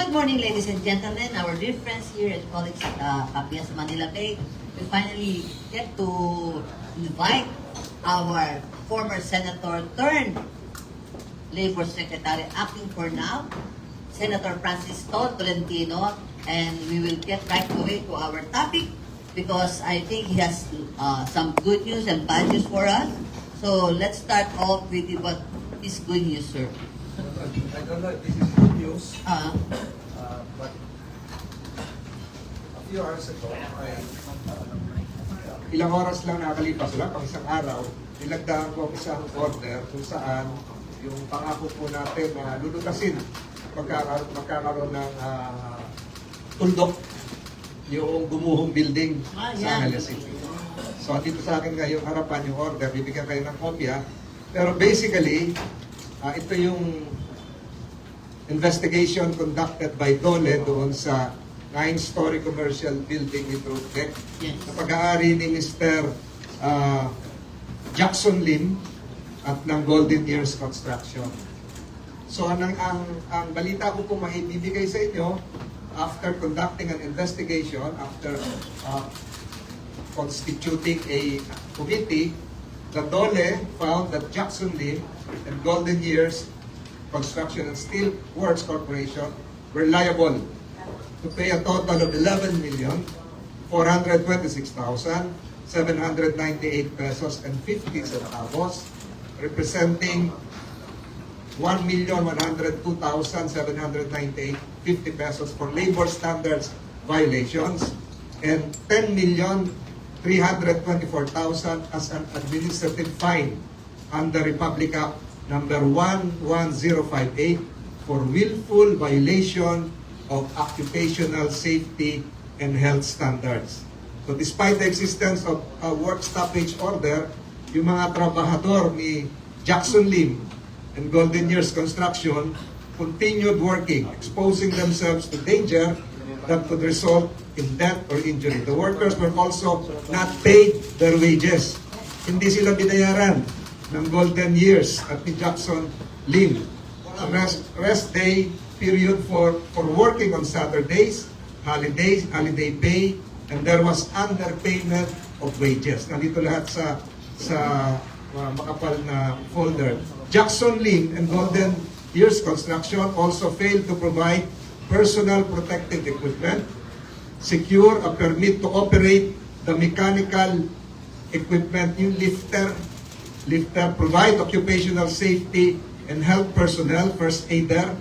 Good morning, ladies and gentlemen, our dear friends here and colleagues at Capias Manila Bay. We finally get to invite our former senator turned labor secretary, acting for now, Senator Francis Tolentino, and we will get right away to our topic because I think he has some good news and bad news for us. So let's start off with what is good news, sir. I don't know if this is good news, but a few hours ago, ilang oras lang nakalipas, wala pang isang araw, nilagdaan ko isang order kung saan yung pangako po natin na lulutasin magkakaroon ng tuldok yung gumuhong building sa Angeles City. So dito sa akin ngayong harapan yung order, bibigyan kayo ng kopya. Pero basically, ito yung investigation conducted by DOLE doon sa 9-story commercial building ni Trudeck na pag-aari ni Mr. Jackson Lim at ng Golden Years Construction. So ang balita ko po maibibigay sa inyo, after conducting an investigation, after constituting a committee, the DOLE found that Jackson Lim and Golden Years Construction and Steel Works Corporation were liable to pay a total of 11,426,798 pesos and 50 centavos, representing 1,102,798 50 pesos for labor standards violations and 10,324,000 as an administrative fine under Republic Act number 11058 for willful violation of occupational safety and health standards. So despite the existence of a work stoppage order, yung mga trabahador ni Jackson Lim and Golden Years Construction continued working, exposing themselves to danger that could result in death or injury. The workers were also not paid their wages. Hindi sila binayaran ng Golden Years at ni Jackson Lim. Rest day period for working on Saturdays, holiday pay, and there was underpayment of wages. Nandito lahat sa makapal na folder. Jackson Lim and Golden Years Construction also failed to provide personal protective equipment, secure a permit to operate the mechanical equipment, yung lifter, provide occupational safety and health personnel, first aider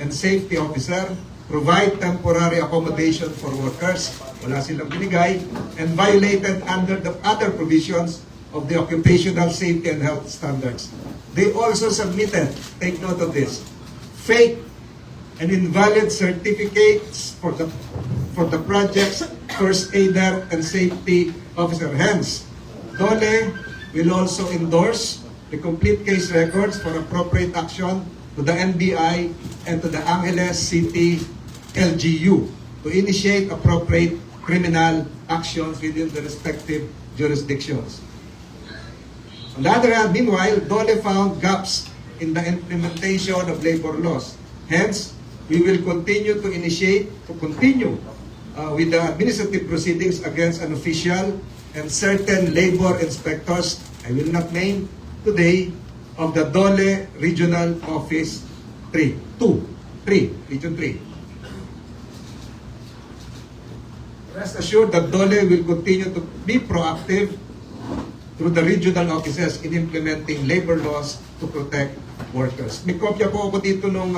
and safety officer, provide temporary accommodation for workers, wala silang binigay, and violated under the other provisions of the occupational safety and health standards. They also submitted, take note of this, fake and invalid certificates for the project's first aider and safety officer. Hence, DOLE will also endorse the complete case records for appropriate action to the NBI and to the Angeles City LGU to initiate appropriate criminal actions within the respective jurisdictions. On the other hand, meanwhile, DOLE found gaps in the implementation of labor laws. Hence, we will continue with the administrative proceedings against an official and certain labor inspectors, I will not name today, of the DOLE Regional Office 3, Region 3. Rest assured that DOLE will continue to be proactive through the regional offices in implementing labor laws to protect workers. May kopya po ako dito nung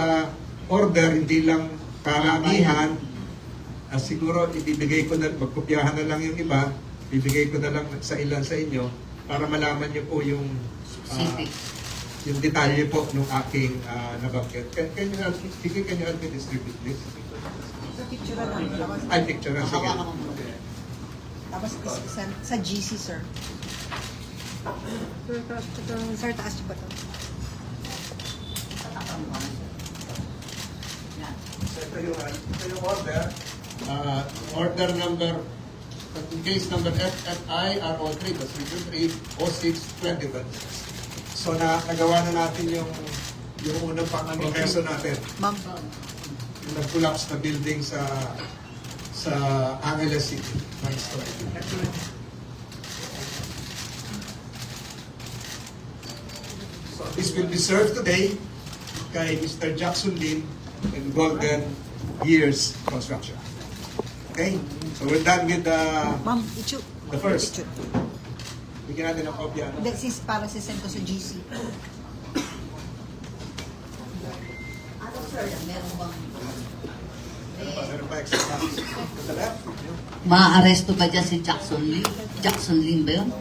order, hindi lang karamihan. Siguro ibibigay ko na, magkopyahan na lang yung iba, bibigay ko na lang sa ilan sa inyo para malaman niyo po yung yung detalye po ng aking nabanggit. Can you help me distribute this? Sa picture lang. Ay, picture na. Sige. Tapos sa GC, sir. Sir, taas niyo ba ito? So ito yung order. Order number, case number FFI RO3, that's Region 3, 06-2026. So nagawa na natin yung unang pang-proseso natin. Ma'am. nag-collapse na building sa Angeles City. Next slide. So this will be served today kay Mr. Jackson Lim and Golden Years Construction. Okay? So we're done with Ma'am, Ichu. the first. Ichu. Bigyan natin ng kopya. No? Hindi, sis, para sisend ko sa GC. Ano sir, meron bang Meron pa extra copies. To the left. maaresto ba dyan si Jackson Lim? Jackson Lim ba yun?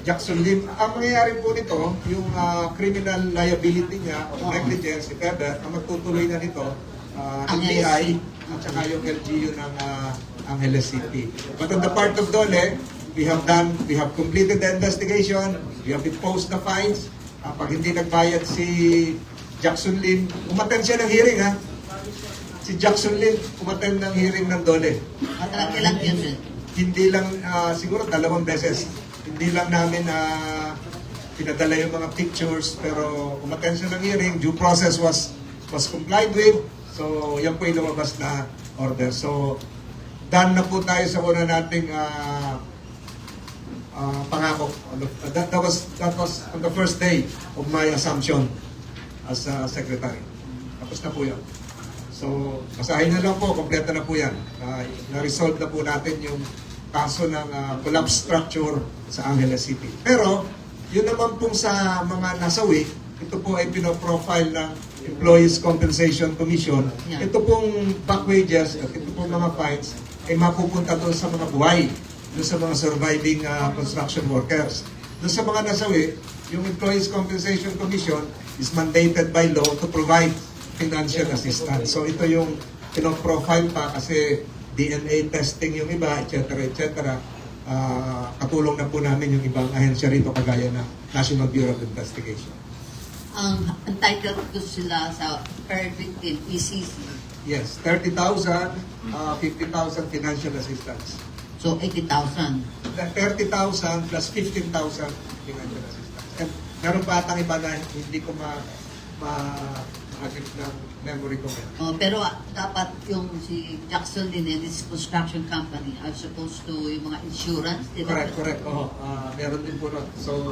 Jackson Lim. Ang mangyayari po nito, yung criminal liability niya o negligence, if ever, ang magtutuloy na nito, NBI at saka yung LGU ng Angeles City. But on the part of Dole, we have completed the investigation, we have imposed the fines. Pag hindi nagbayad si Jackson Lim, umattend siya ng hearing ha. Si Jackson Lim, umattend ng hearing ng Dole. Matalang kailan yun sir? Hindi lang, siguro 2 beses. Hindi lang namin pinadala yung mga pictures, pero umattend siya ng hearing, due process was complied with. So, yan po yung lumabas na order. So, done na po tayo sa una nating pangako. That was on the first day of my assumption as secretary. Tapos na po yan. So, basahin na lang po, kompleto na po yan. Na-resolve na po natin yung kaso ng collapse structure sa Angeles City. Pero, yun naman pong sa mga nasawi, ito po ay pinoprofile ng Employees Compensation Commission. Yeah. Ito pong back wages at ito pong mga fines ay mapupunta doon sa mga buhay, doon sa mga surviving construction workers. Doon sa mga nasawi, yung Employees Compensation Commission is mandated by law to provide financial assistance. So ito yung pinoprofile pa kasi DNA testing yung iba, etc. etc. Katulong na po namin yung ibang ahensya rito kagaya na National Bureau of Investigation. Ang entitled ko sila sa per victim, ECC. Yes, 30,000, 50,000 financial assistance. So, 80,000. 30,000 plus 15,000 financial assistance. And meron pa atang iba na hindi ko ma-agit ng memory ko ngayon. Pero dapat yung si Jackson din and this construction company are supposed to yung mga insurance, di ba? Correct. Meron din po nun. So,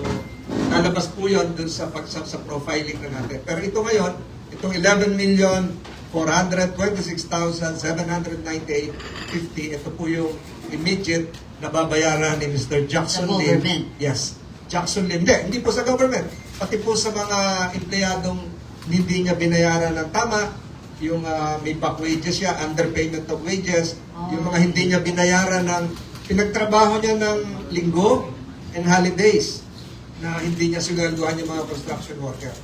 lalabas po yun dun sa profiling na natin. Pero ito ngayon, itong 11,426,798.50, ito po yung immediate na babayaran ni Mr. Jackson Sa Lim. government? Yes. Jackson Lim. Hindi po sa government. Pati po sa mga empleyadong hindi niya binayaran ng tama, yung may back wages siya, underpayment of wages, yung mga hindi niya binayaran ng pinagtrabaho niya ng linggo and holidays na hindi niya sinalduhan yung mga construction worker.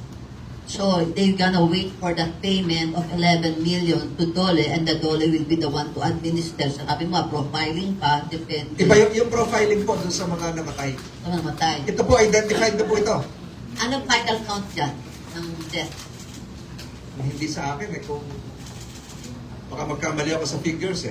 So, they're gonna wait for the payment of 11 million to Dole and the Dole will be the one to administer. So, sabi mo, profiling pa, depende. Iba yung profiling po dun sa mga namatay. Sa namatay. Ito po, identified na po ito. Anong final count dyan ng death? Hindi sa akin kung baka magkamali ako sa figures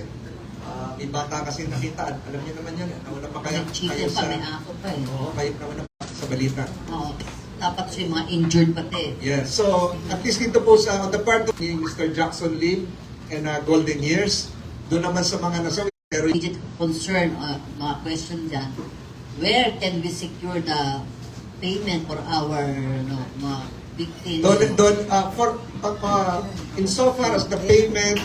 may bata kasi nakita, alam niyo naman yan nauna pa kayo Chico pa, sa may ako pa eh. oo, kayo naman sa balita. Oo. Dapat siya mga injured pati. Yes, so at least dito po sa on the part of Mr. Jackson Lim and Golden Years, doon naman sa mga nasawi, pero Immediate concern, mga question dyan, where can we secure the payment for our mga victims? insofar as the payment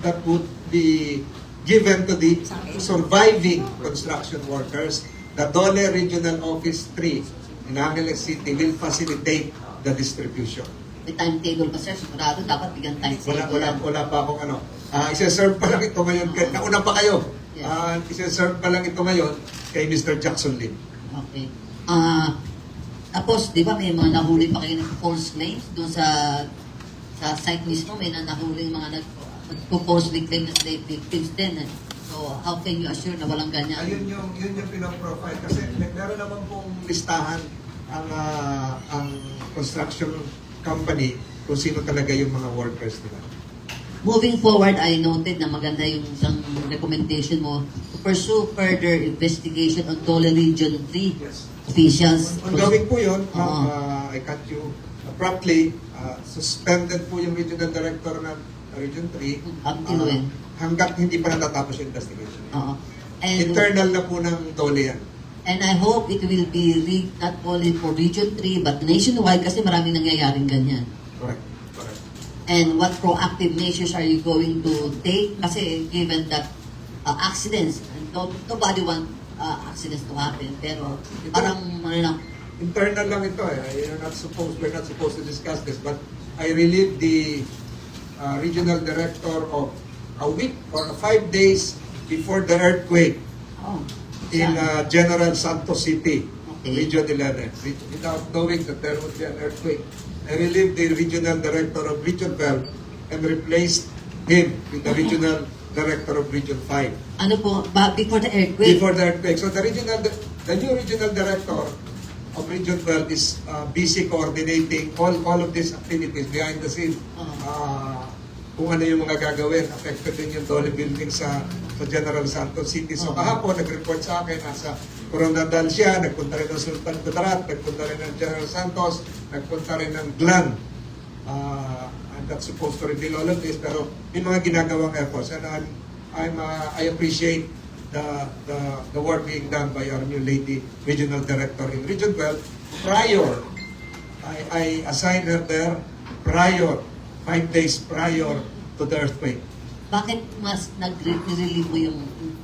that would be given to the surviving construction workers, the Dole Regional Office 3 in Angeles City will facilitate the distribution. May timetable pa sir, sigurado dapat bigyan timetable. Wala pa akong ano. Isa-serve pa lang ito ngayon. Nauna pa kayo. Yes. Isa-serve pa lang ito ngayon kay Mr. Jackson Lim. Okay. Tapos, di ba may mga nahuli pa kayo ng false claims doon sa site mismo, may nahuli mga nagpo-falsely claim na slave victims din. So, how can you assure na walang ganyan? Ayun yung pinoprofile kasi meron naman pong listahan ang construction company kung sino talaga yung mga workers nila. Moving forward, I noted na maganda yung isang recommendation mo to pursue further investigation on Dole Region 3 Yes. officials. Ongoing po yun. Oo. I cut you abruptly. Suspended po yung regional director ng Region 3. Until when? Hanggat hindi pa natatapos yung investigation. Oo. And, Internal na po ng DOLE yan. and I hope it will be not only for Region 3 but nationwide kasi maraming nangyayaring ganyan. Correct. Correct. And what proactive measures are you going to take? Kasi given that accidents, and nobody want accidents to happen, pero parang ano lang, Internal lang ito eh. We're not supposed to discuss this, but I relieved the regional director of a week or 5 days before the earthquake oh, in General Santos City, Okay. Region 11, without knowing that there would be an earthquake. I relieved the regional director of Region 12 and replaced him with the regional director of Region 5 ano po, before the earthquake, before the earthquake. So the new regional director of Region 12 is busy coordinating all of these activities behind the scene. Kung ano yung mga gagawin, affected din yung Dole building sa General Santos City. So kahapon, nag-report sa akin, nasa Coronadal siya, nagpunta rin ng Sultan Kudarat, nagpunta rin ng General Santos, nagpunta rin ng Glan. I'm not supposed to reveal all of this, pero yung mga ginagawang efforts. And I appreciate the work being done by our new lady regional director in Region 12. Prior, I assigned her there prior, 5 days prior to the earthquake. bakit mas nag-relieve mo yung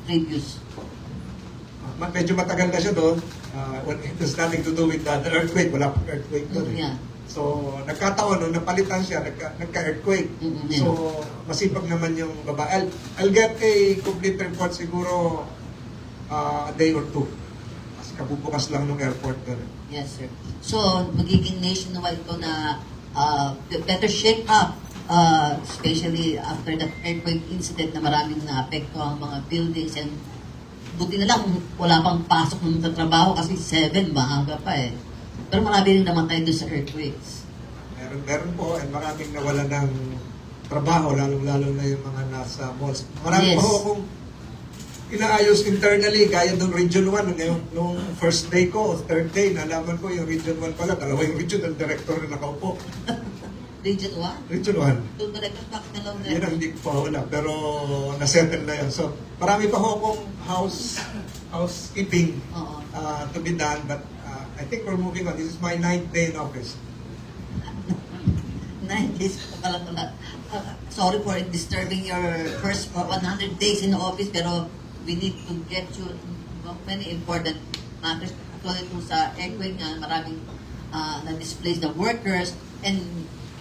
previous? Medyo matagal na siya doon. It has nothing to do with the earthquake. Wala pang earthquake doon. Yeah. So, nagkataon, nung napalitan siya, nagka-earthquake. Yeah. So, masipag naman yung babae. I'll get a complete report siguro a day or two. Kasi kabubukas lang nung airport doon. Yes, sir. So, magiging nationwide to na better shape up, especially after that earthquake incident na maraming na-apekto ang mga buildings and buti na lang wala pang pasok ng trabaho kasi 7, maaga pa eh. Pero marami rin namatay doon sa earthquakes. Meron po, and maraming nawala ng trabaho, lalong-lalo na yung mga nasa malls. Marami Yes. po akong inaayos internally, gaya nung Region 1, nung first day ko, third day, nalaman ko yung Region 1 pala, dalawa yung regional director na nakaupo. Region 1? Region 1. Doon direktor bakit na lang Yun ang hindi ko pa wala, pero nasettle na yun. So, marami pa ho akong housekeeping Oo. to be done, but I think we're moving on. This is my 9th day in office. 9 days pa pala pala. Sorry for disturbing your first 100 days in the office, pero we need to get you many important matters. Actually, kung sa earthquake nga, maraming na-displace the workers, and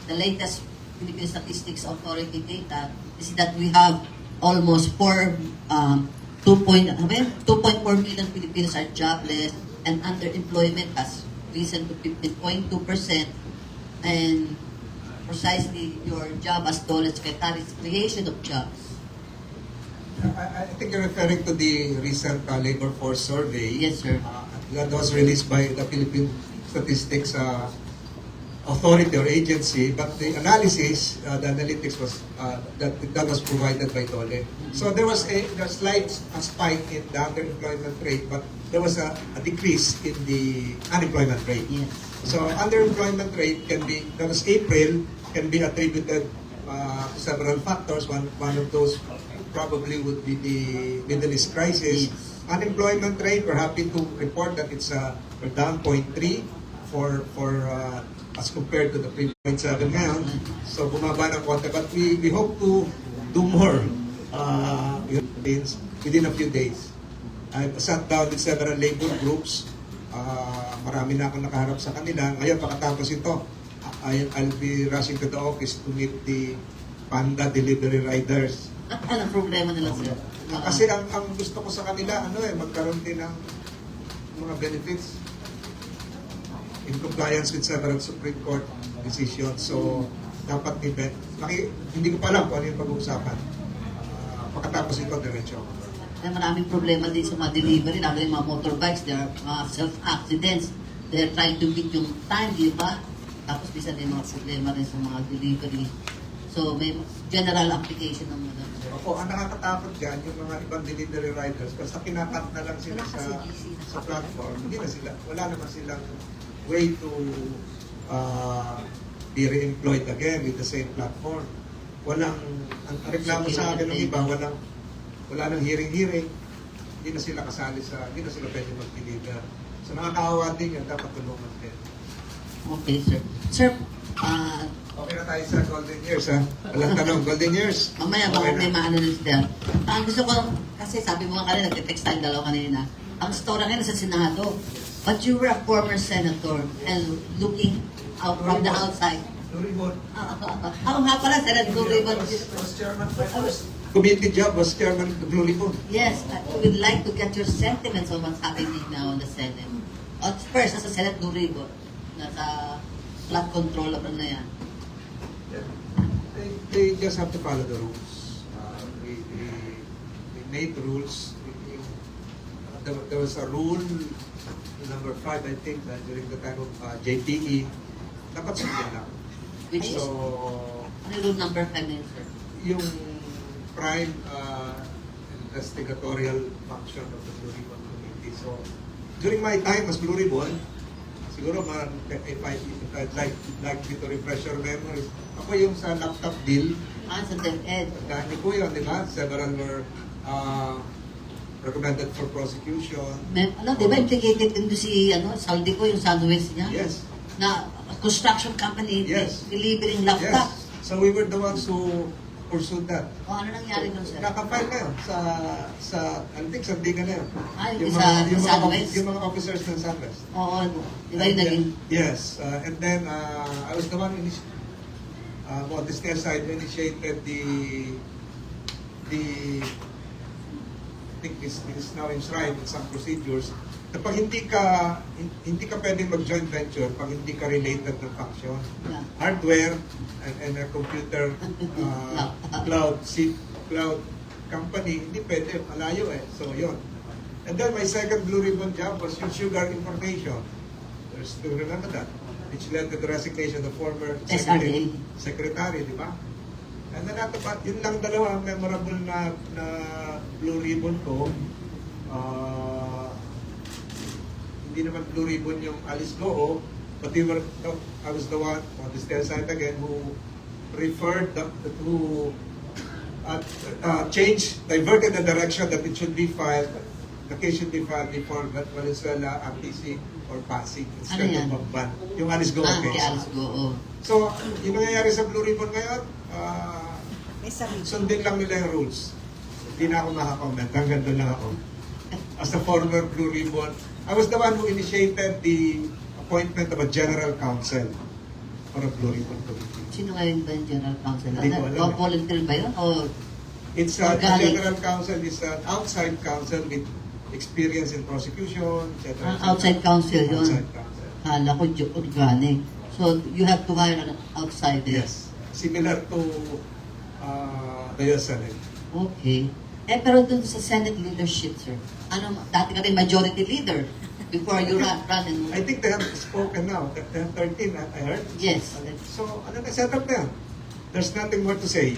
the latest Philippine Statistics Authority data is that we have almost 2.4 million Filipinos are jobless, and underemployment has risen to 15.2%, and precisely your job as Dole Secretary is creation of jobs. I think you're referring to the recent labor force survey. Yes, sir. That was released by the Philippine Statistics Authority or agency, but the analysis, the analytics was that was provided by DOLE. So there was a slight spike in the underemployment rate, but there was a decrease in the unemployment rate. Yes. So underemployment rate that was April, can be attributed to several factors. One of those probably would be the Middle East crisis. Yes. Unemployment rate, we're happy to report that we're down 0.3 for as compared to the 3.7 ngayon. So bumaba ng konti, but we hope to do more within a few days. I've sat down with several labor groups. Marami na akong nakaharap sa kanila. Ngayon, pagkatapos ito, I'll be rushing to the office to meet the Panda delivery riders. Anong problema nila, sir? Kasi ang gusto ko sa kanila, magkaroon din ng mga benefits in compliance with several Supreme Court decisions. So, dapat hindi ko pa alam kung ano yung pag-uusapan. Pagkatapos ito, diretso. Maraming problema din sa mga delivery, lalo yung mga motorbikes, there are mga self-accidents. They're trying to beat yung time, di ba? Tapos bisa din mga problema rin sa mga delivery. So, may general application ng mga Opo, ang nakakatakot dyan, yung mga ibang delivery riders, basta kinakat na lang sila sa platform, wala naman silang way to be re-employed again with the same platform. walang, ang reklamo sa akin ng iba, wala nang hearing-hearing, hindi na sila kasali hindi na sila pwede magpiligan. So nakakaawa din yun, dapat tulungan din. Okay, sir. Sir, Okay na tayo sa golden years, ha? Walang tanong, golden years. mamaya Okay baka may na. maano na siya. Ang gusto ko, kasi sabi mo nga kanina, nagte-text tayo dalawa kanina, ang story ngayon sa Senado. But you were a former senator and looking out from the outside. Luribon. Ako nga pala, Senate Blue Ribbon. Was chairman of my first committee job was chairman of the Blue Ribbon. Yes, I would like to get your sentiments on what's happening now in the Senate. At first, nasa Senate Blue Ribbon, nasa flood control ano na yan. They just have to follow the rules. We made rules. There was a rule, number 5, I think, during the time of JPE. Dapat sundan lang. Which is, So, ano yung rule number 5 na yun, sir? yung prime investigatorial function of the Blue Ribbon Committee. So, during my time as Blue Ribbon, siguro if I'd like you to refresh your memories, ako yung sa laptop deal, Sa DepEd. dahil po yun, di ba? Several were recommended for prosecution. Di ba implicated din si Saldi ko, yung Sunwest niya? Yes. Na construction company, Yes. delivering laptop. Yes. So we were the ones who pursued that. O ano nangyari doon, sir? Nakafile na yun I think Sandigan na yun. Yung sa Sunwest? Yung mga officers ng Sunwest. Oo, di ba yung naging... Yes. And then, I was the one on the state side who initiated I think this is now enshrined in some procedures na pag hindi ka pwedeng mag-joint venture pag hindi ka related ng function. Yeah. Hardware and a computer cloud company, hindi pwede, malayo eh. So, yun. And then my second Blue Ribbon job was yung sugar importation. There's to remember that, which led to the resignation of the former secretary, di ba? And then yun lang dalawa ang memorable na Blue Ribbon ko. Hindi naman Blue Ribbon yung Alice Goo, but I was the one on the stair side again who referred diverted the direction that it should be filed, the case should be filed before Valenzuela, APC, or Pasig instead Ano yan? of Bamban. Yung Alice Goo kay case. Alice Go, oo. So, yung nangyayari sa Blue Ribbon ngayon, May sarili. sundin lang nila yung rules. Hindi na ako makakomment. Hanggang doon lang ako. As a former Blue Ribbon, I was the one who initiated the appointment of a general counsel for a Blue Ribbon committee. Sino ngayon ba yung general counsel? Hindi ko alam eh. Volunteer ba yun? O It's a Organic. general counsel is an outside counsel with experience in prosecution, etc. outside counsel yun? Outside counsel. Hala ko, organic. So, you have to hire an outsider. Yes. Similar to the US Senate. Okay. Pero dun sa Senate leadership, sir, dati ka rin majority leader before you run and... I think they have spoken now. They have 13, I heard. Yes. So, set up na yan? There's nothing more to say.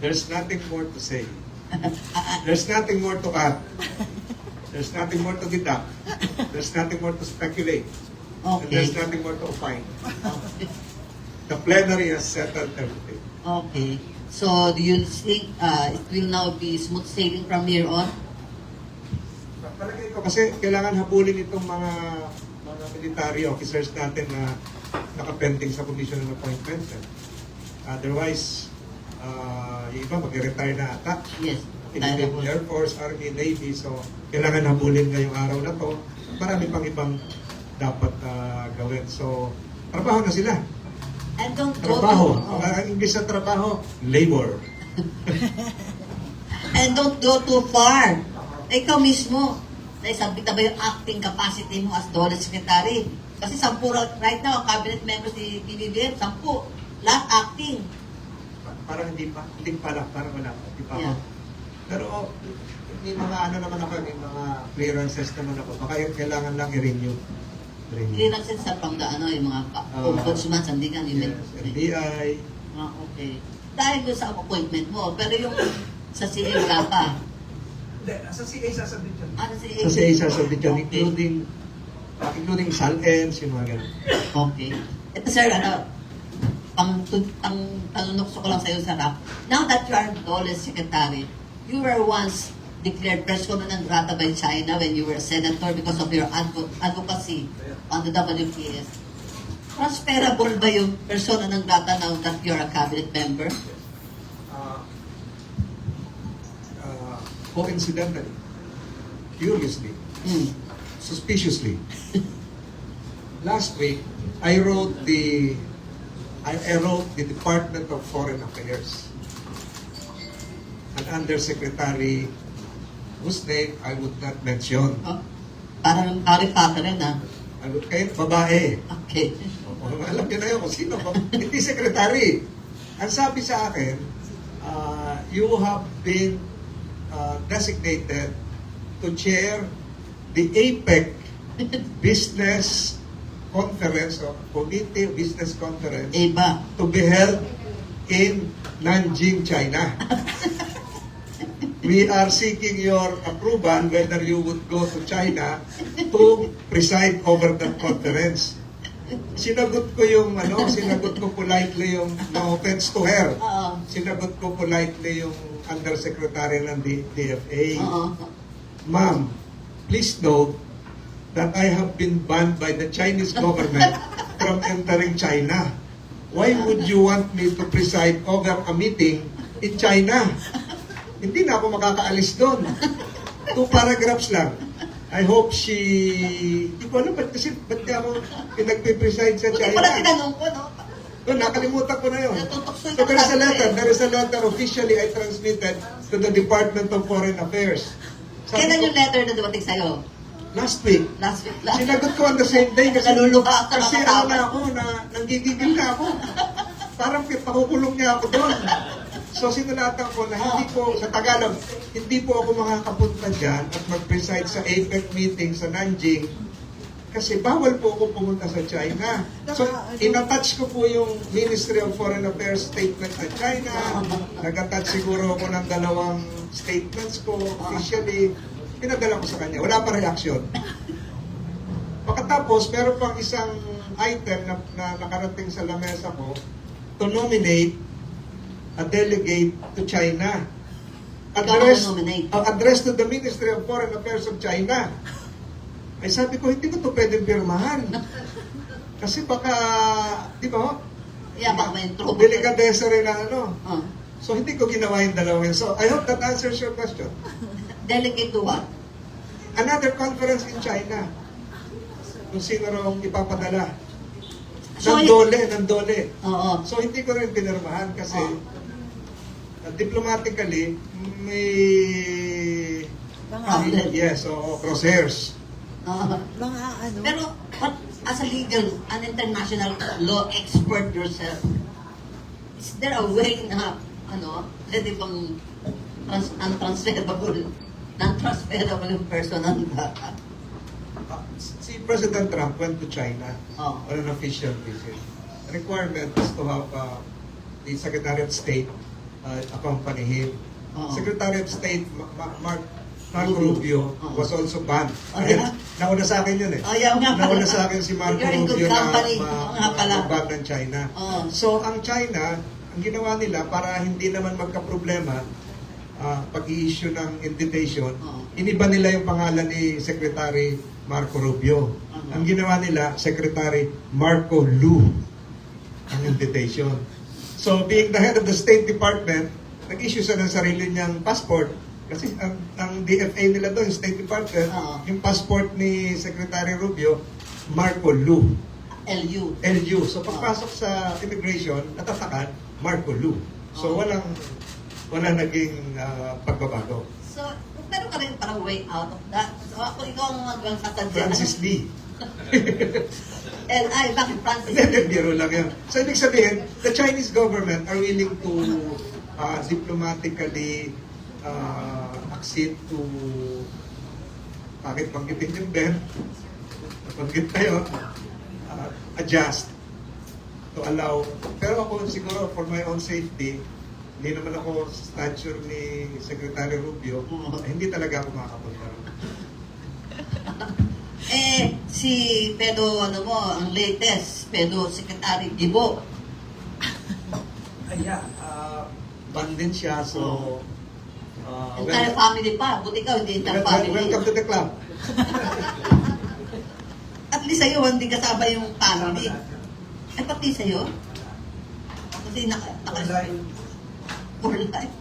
There's nothing more to say. There's nothing more to add. There's nothing more to deduct. There's nothing more to speculate. And Okay. there's nothing more to opine. The plenary has settled everything. Okay. So, do you think it will now be smooth sailing from here on? Palagay ko kasi kailangan habulin itong mga military officers natin na nakapending sa commission of appointments. Otherwise, yung iba mag-retire na ata. Yes. Philippine Air Force, Army, Navy. So, kailangan habulin ngayong araw na to. Marami pang ibang dapat gawin. So, trabaho na sila. And don't go Trabaho. to... Ang English sa trabaho, labor. And don't go too far. Ikaw mismo, sabi ba yung acting capacity mo as DOLE Secretary? Kasi 10 right now, cabinet members ni BBM, 10. Lahat acting. Parang hindi pa lang, parang wala pa. Hindi pa ako. Yeah. Pero may mga naman ako, may mga clearances naman ako. Baka yung kailangan lang i-renew. Clearances sa yung mga ombudsman, sandigan, Yes, NBI. Okay. Dahil doon sa appointment mo, pero yung sa CA wala pa. Hindi, sa CA sasabihin dyan. Sa CA? Sa CA sasabihin dyan, Okay. including SALENS, yung mga ganun. Okay. Ito sir, ang tanunokso ko lang sa iyo, Sarah. Now that you are Dole Secretary, you were once declared persona non grata by China when you were a senator because of your advocacy on the WPS. Transferable ba yung persona non grata now that you're a cabinet member? Coincidentally, curiously, suspiciously, last week, I wrote the Department of Foreign Affairs, an undersecretary whose name I would not mention. Oh, parang Harry Potter rin, ha? Kaya babae. Okay. Alam niyo na yun kung sino. Hindi secretary. Ang sabi sa akin, you have been designated to chair the APEC Business Conference or Committee Business Conference Iba. to be held in Nanjing, China. We are seeking your approval whether you would go to China to preside over that conference. Sinagot ko politely yung, no offense to her, Oo. sinagot ko politely yung undersecretary ng DFA. Oo. Ma'am, please note that I have been banned by the Chinese government from entering China. Why would you want me to preside over a meeting in China? Hindi na ako makakaalis doon. 2 paragraphs lang. I hope hindi ko alam ba't niya ako pinagpipreside sa Buti China. pala tinanong ko, no? Nakalimutan ko na yun. Natutukso So there is a letter officially I transmitted to the Department of Foreign Affairs. Sabi Kailan ko, yung letter na dumating sa'yo? last week. Last week lang. Sinagot ko on the same day kasi Naluluha ka, kasi nakatawa. na ako, nanggigigil na ako. Parang pakukulong niya ako doon. So sinulatan ko na hindi po, sa Tagalog, hindi po ako makakapunta dyan at mag-preside sa APEC meeting sa Nanjing kasi bawal po ako pumunta sa China. So, in-attach ko po yung Ministry of Foreign Affairs statement sa China. Nag-attach siguro ako ng 2 statements ko officially. Pinadala ko sa kanya. Wala pa reaction. Pagkatapos, meron pang isang item na nakarating sa lamesa ko to nominate a delegate to China. Address to the Ministry of Foreign Affairs of China. Ay sabi ko, hindi ko ito pwedeng pirmahan. Kasi baka, di ba? Yeah, baka may trouble. Delikadesa rin na ano. Oh. So hindi ko ginawa yung dalawang. So I hope that answers your question. Delegate to what? Another conference in China. Kung sino raw ipapadala. So, Nandole. Oo. So hindi ko rin pinirmahan kasi diplomatically may Problem. yes, crosshairs. Oo. Mga ano, Pero, what, as a legal, an international law expert yourself, is there a way na, pwede bang non-transferable yung personal data? Si President Trump went to China Oh. on an official visit. The requirement is to have the Secretary of State accompany him. Oo. Secretary of State Marco Rubio Oo. was also banned. Oh, yeah? Nauna sa akin yun eh. Oh, yeah, nga pala. Nauna sa akin si Marco You're in good Rubio na company. Oo nga pala. ban ng China. Oo. So ang China, ang ginawa nila para hindi naman magka-problema pag-i-issue ng invitation, Oo. iniba nila yung pangalan ni Secretary Marco Rubio. Ang ginawa nila, Secretary Marco Lu ang invitation. So being the head of the State Department, nag-issue siya ng sarili niyang passport kasi ang DFA nila doon, State Department, Oo. yung passport ni Secretary Rubio, Marco Lu. LU. LU. So pagpasok sa immigration, natatakan, Marco Lu. So walang naging pagbabago. So, meron ka rin parang way out of that. So, ako ikaw ang magsasadya. Francis Lee. L.I. Bakit Francis? Hindi, biro lang yun. So ibig sabihin, the Chinese government are willing to diplomatically accede to bakit banggitin yung Ben? Banggit tayo, adjust to allow. Pero ako siguro for my own safety, hindi naman ako sa stature ni Secretary Rubio, hindi talaga ako makakapunta. Si Pedro, ang latest, Pedro Secretary Gibo. Yeah, band din siya, so... Entire family pa. Buti ikaw, hindi entire family. welcome to the club. At least sa'yo, hindi kasama yung family. Ay, pati sa'yo? Kasi for life.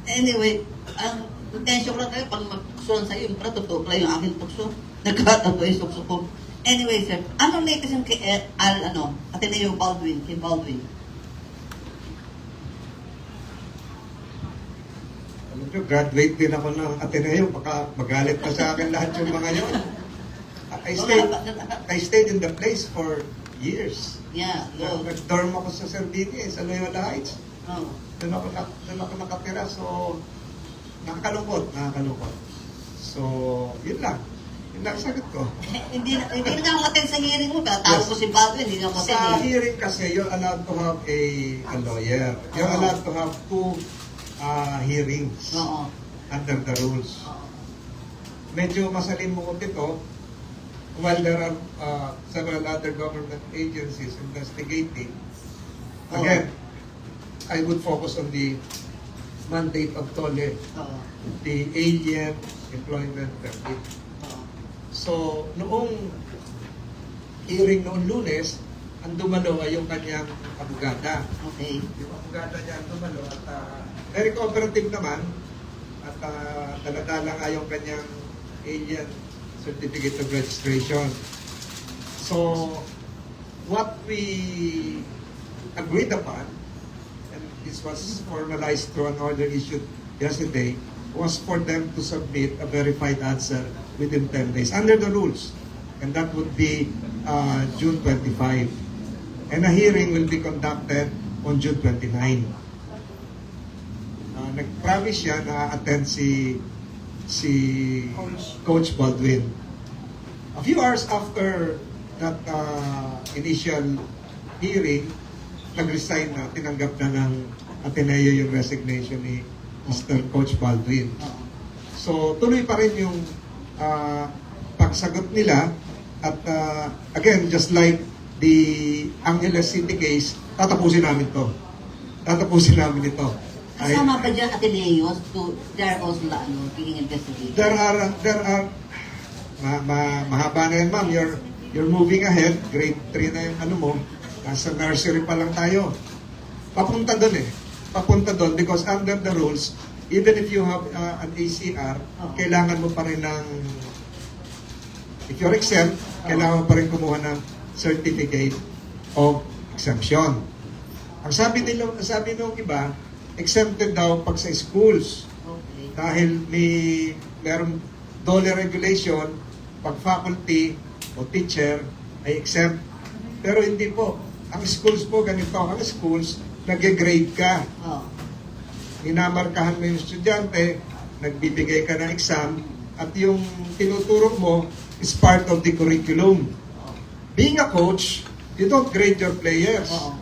Anyway, ang intention ko lang kayo, pag magtukso sa'yo, yung pala, totoo pala yung aking tukso. Nagkatato yung tukso ko. Anyway, sir, anong latest yung kay Ateneo Baldwin, kay Baldwin? Alam nyo, graduate din ako ng Ateneo, baka magalit pa sa akin lahat yung mga yun. I stayed in the place for years. Yeah, go. Nag-dorm ako sa Sardini, sa Loyola Heights. Oh. Doon ako nakatira, so nakakalungkot. So, yun lang. Yun lang ang sagot ko. Hindi na ako attend sa hearing mo, pero tawag ko si Baldwin, hindi na ako Sa attend. hearing kasi, you're allowed to have a lawyer. You're allowed to have 2 hearings Oo. under the rules. Oo. Medyo masalimuot ito, while there are several other government agencies investigating. Again, I would focus on the mandate of TOLE, Oo. the alien employment permit. Oo. So, noong hearing noong Lunes, ang dumalo ay yung kanyang abogada. Okay. Yung abogada niya ang dumalo at very cooperative naman at daladala nga yung kanyang alien certificate of registration. So, what we agreed upon, and this was formalized through an order issued yesterday, was for them to submit a verified answer within 10 days under the rules. And that would be June 25. And a hearing will be conducted on June 29. Nag-promise siya na attend si Coach Baldwin. A few hours after that initial hearing, nag-resign na, tinanggap na ng Ateneo yung resignation ni Mr. Coach Baldwin. Oo. So, tuloy pa rin yung pagsagot nila at again, just like the Angeles City case, tatapusin namin ito. Kasama ba dyan Ateneos to, they're also being investigated? There are mahaba na yan, ma'am. You're moving ahead. Grade 3 na yung ano mo. Nasa nursery pa lang tayo. Papunta doon because under the rules, even if you have an ACR, kailangan mo pa rin ng, if you're exempt, kailangan mo pa rin kumuha ng certificate of exemption. Ang sabi nung iba, exempted daw pag sa schools. Okay. Dahil merong DOLE regulation, pag faculty o teacher ay exempt. Pero hindi po. Ang schools po, ganito. Ang schools, nag-grade ka. Oh. Minamarkahan mo yung estudyante, nagbibigay ka ng exam, at yung tinuturo mo is part of the curriculum. Being a coach, you don't grade your players Oo.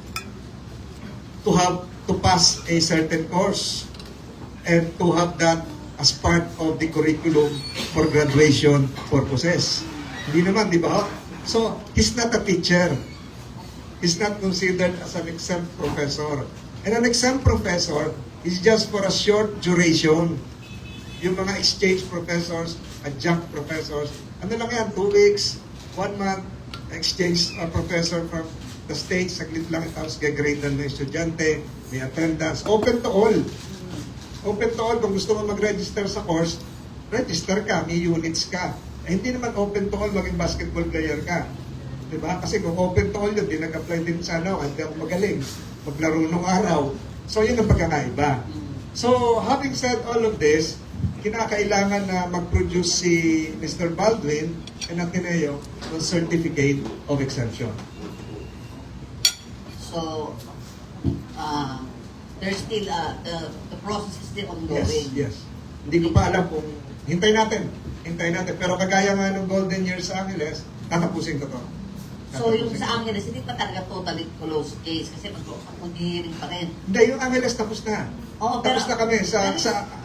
to pass a certain course and to have that as part of the curriculum for graduation purposes. Hindi naman, di ba? So, he's not a teacher. He's not considered as an exempt professor. And an exempt professor is just for a short duration. Yung mga exchange professors, adjunct professors, ano lang yan, 2 weeks, 1 month, exchange professor from the States, saglit lang, tapos gagrade ng estudyante, may attendance, open to all. Open to all, kung gusto mo mag-register sa course, register ka, may units ka. Eh, hindi naman open to all, maging basketball player ka. Diba? Kasi kung open to all yun, di nag-apply din sana ako, hindi ako magaling, maglaro nung araw. So, yun ang pagkakaiba. So, having said all of this, kinakailangan na mag-produce si Mr. Baldwin and Ateneo ng certificate of exemption. So, there's still, the process is still ongoing. Yes. Hindi ko pa alam kung, hintayin natin. Pero kagaya nga ng Golden Years sa Angeles, tatapusin ko to. So, yung sa Angeles, hindi pa talaga totally closed case kasi mag-hearing pa rin. Hindi, yung Angeles tapos na. Oo, Tapos na kami.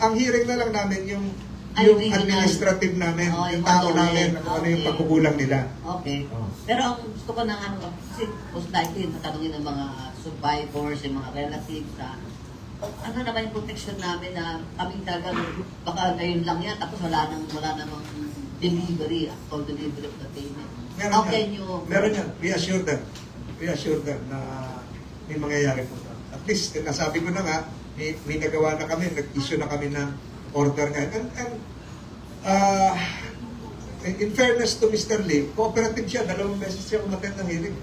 Ang hearing na lang namin, yung regional. administrative namin, Oo, yung yung tao ano namin, ulit. kung ano yung Okay. pagkukulang nila. Okay. Oo. Pero ang gusto ko na kasi most likely, natanungin ng mga survivors, yung mga relatives, ano naman yung protection namin na kami talaga, baka ngayon lang yan, tapos wala namang delivery, actual delivery of the payment. How can you... Meron yan. We assure them. We assure them na may mangyayari po. At least, nasabi ko na nga, may nagawa na kami, nag-issue na kami ng order ngayon. And in fairness to Mr. Lee, cooperative siya. 2 beses siya umattend ng hearing.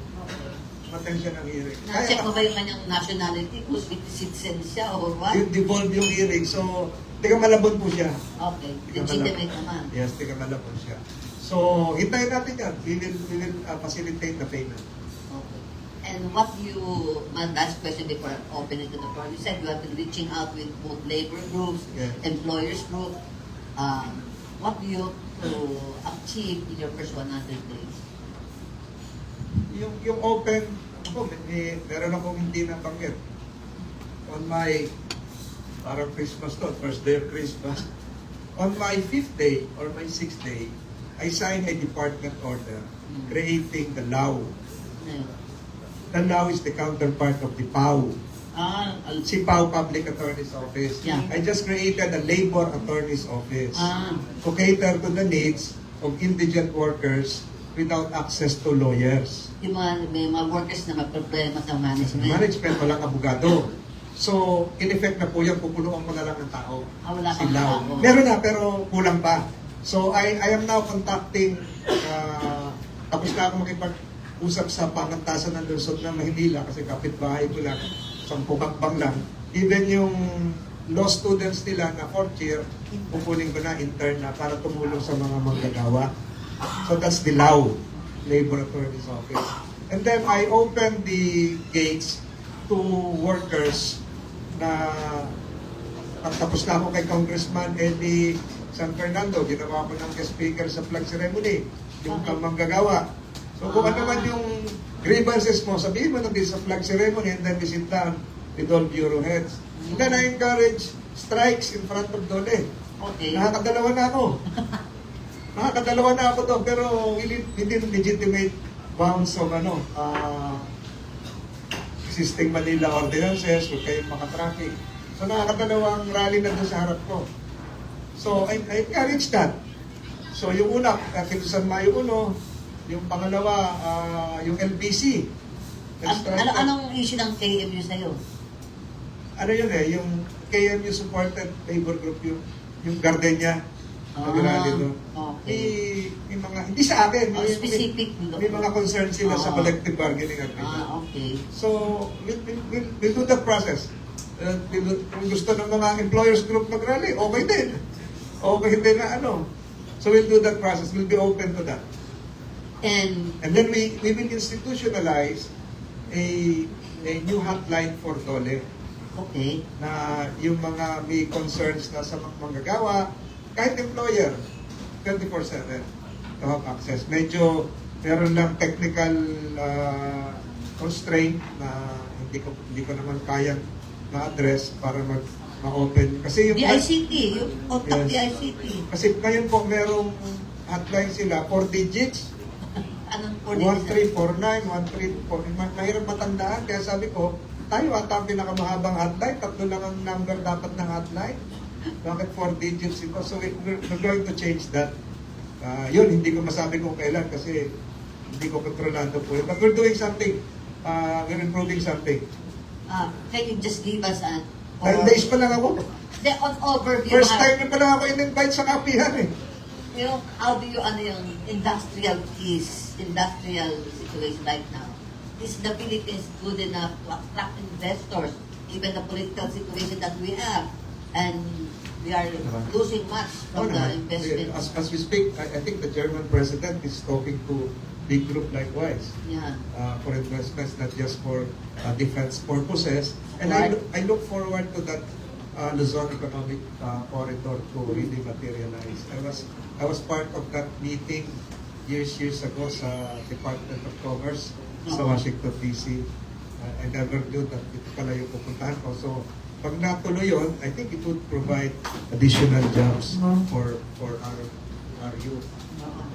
Umattend siya ng hearing. Na-check mo ba yung kanyang nationality? Kung citizen siya or what? Devolve yung hearing. So, tiga Malabon po siya. Okay. Tiga Legitimate Malabon. naman. Yes, tiga Malabon siya. So, hintayin natin yan. We will facilitate the payment. Okay. And what you, my last question before I open it to the floor, you said you have been reaching out with both labor groups, Yeah. employers group. What do you to achieve in your first 100 days? Yung open, meron akong hindi nabanggit. On my, parang Christmas to, first day of Christmas. On my 5th day or my 6th day, I signed a department order creating the LAW. Ano? The LAW is the counterpart of the PAW. Si PAW Public Attorney's Office. Yeah. I just created a Labor Attorney's Office Ah, to cater to the needs of indigent workers without access to lawyers. yung may mga workers na may problema sa management. Management, walang abogado. So, in effect na po yan, pupuluan ko na lang ng tao. Wala kang Sila. tao. Meron na, pero kulang pa. So, I am now contacting, tapos na ako makipag-usap sa pangantasan ng Lungsod ng Maynila kasi kapitbahay ko lang, isang pumakbang lang. Even yung law students nila na 4th year, pupunin ko na intern na para tumulong sa mga manggagawa. So, that's the LAW, Labor Attorney's Office. And then, I opened the gates to workers na tapos na ako kay Congressman Eddie San Fernando, ginawa ko ng guest speaker sa flag ceremony, yung Okay. manggagawa. So kung ano man yung grievances mo, sabihin mo na din sa flag ceremony and then we sit down with all bureau heads. And then I encourage strikes in front of Dole. Okay. Nakakadalawa na ako. Nakakadalawa na ako doon, pero within legitimate bounds of existing Manila ordinances, huwag kayong makatraffic. So nakakadalawang rally na doon sa harap ko. So I encourage that. So yung una, San Mayo 1, yung pangalawa, yung LBC. Anong issue ng KMU sa'yo? Ano yun yung KMU supported labor group, yung Gardenia. Nag-rally doon. Okay. May mga, hindi sa akin, Specific. may mga concerns sila sa collective bargaining agreement. Okay. So, we'll do that process. Kung gusto ng mga employers group mag-rally, okay din. Okay din na So, we'll do that process. We'll be open to that. And And then we will institutionalize a new hotline for Dole okay. na yung mga may concerns na sa manggagawa, kahit employer, 24/7 to have access. Medyo meron lang technical constraint na hindi ko naman kayang ma-address para ma-open. Kasi yung DICT, yung contact Yes. DICT. Kasi ngayon po merong hotline sila, 4 digits, Anong 1349, 1349. Mahirap matandaan, kaya sabi ko, tayo ata ang pinakamahabang hotline, 3 lang ang number dapat ng hotline. Bakit 4 digits ito? So we're going to change that. Yun, hindi ko masabi kung kailan kasi hindi ko kontrolado po yun. But we're doing something. We're improving something. Can you just give us an 9 days pa lang ako. on overview? First time na pala ako in-invite sa kapihan eh. You know, how do you, yung industrial situation right now? Is the Philippines good enough to attract investors, given the political situation that we have? And we are losing much from the investment. As we speak, I think the German president is talking to big group likewise Yeah. for investments, not just for defense purposes. And Right. I look forward to that Luzon Economic Corridor to really materialize. I was part of that meeting years ago sa Department of Commerce sa Washington DC. I never knew that ito pala yung pupuntahan ko. So, pag natuloy yun, I think it would provide additional jobs for our youth.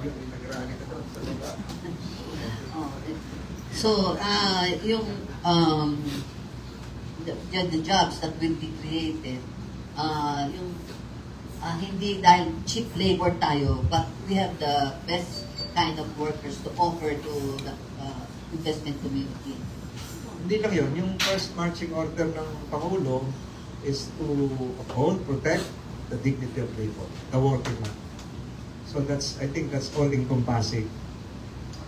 Yung nag-rally na doon sa lugar. So, yung the jobs that will be created, yung hindi dahil cheap labor tayo, but we have the best kind of workers to offer to the investment community. Hindi lang yun. Yung first marching order ng Pangulo is to uphold, protect the dignity of labor, the working man. So that's, I think that's all encompassing.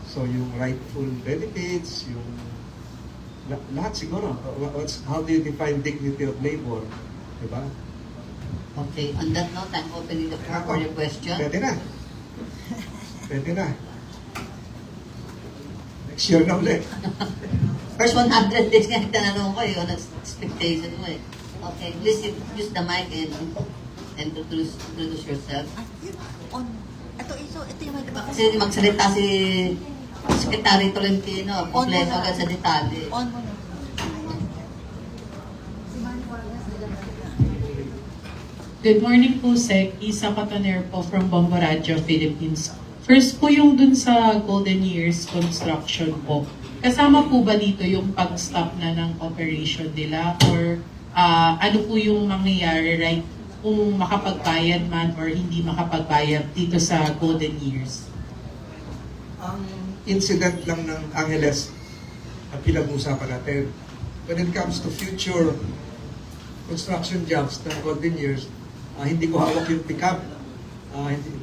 So yung rightful benefits, yung lahat siguro. How do you define dignity of labor? Diba? Okay, on that note, I'm opening the floor for your question. Pwede na. Pwede na. Next year na ulit. First 100 days nga tinanong ko yun, expectation mo eh. Okay, please use the mic and introduce yourself. Ito yung may Kasi magsalita si Secretary Tolentino, kompleto agad sa detalye. On mo na. Good morning po, Sec. Isa Patoner po from Bombo Radio, Philippines. First po yung dun sa Golden Years construction po. Kasama po ba dito yung pag-stop na ng operation nila? Or ano po yung mangyayari right kung makapagbayad man or hindi makapagbayad dito sa Golden Years? Ang incident lang ng Angeles ang pinag-usapan natin. When it comes to future construction jobs ng Golden Years, hindi ko hawak yung pick-up.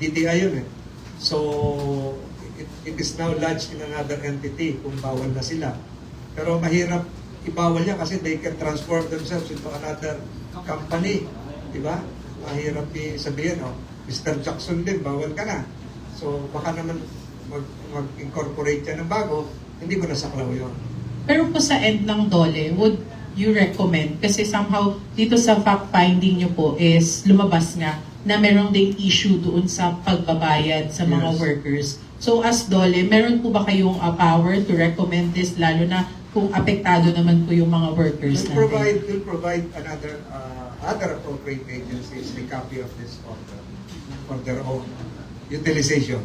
DTI yun eh. So, it is now lodged in another entity kung bawal na sila. Pero mahirap ibawal niya kasi they can transform themselves into another company. Diba? Mahirap sabihin, oh, Mr. Jackson din, bawal ka na. So, baka naman mag-incorporate yan ng bago, hindi ko nasaklaw yun. Pero po sa end ng DOLE, would you recommend? Kasi somehow, dito sa fact-finding nyo po is lumabas nga na merong ding issue doon sa pagbabayad sa mga Yes. workers. So as DOLE, meron po ba kayong power to recommend this lalo na kung apektado naman po yung mga workers natin? We'll provide another other appropriate agencies a copy of this order for their own utilization.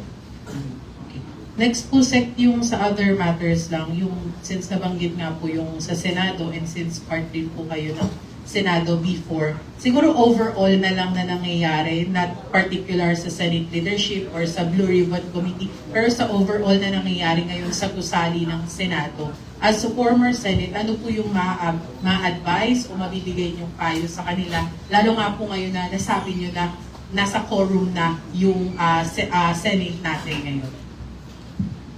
Okay. Next po, Sec, yung sa other matters lang, yung since nabanggit nga po yung sa Senado and since part din po kayo ng Senado before, siguro overall na lang na nangyayari, not particular sa Senate leadership or sa Blue Ribbon Committee, pero sa overall na nangyayari ngayon sa gusali ng Senado. As a former Senate, ano po yung ma-advise o mabibigay niyong payo sa kanila, lalo nga po ngayon na nasabi niyo na nasa quorum na yung Senate natin ngayon?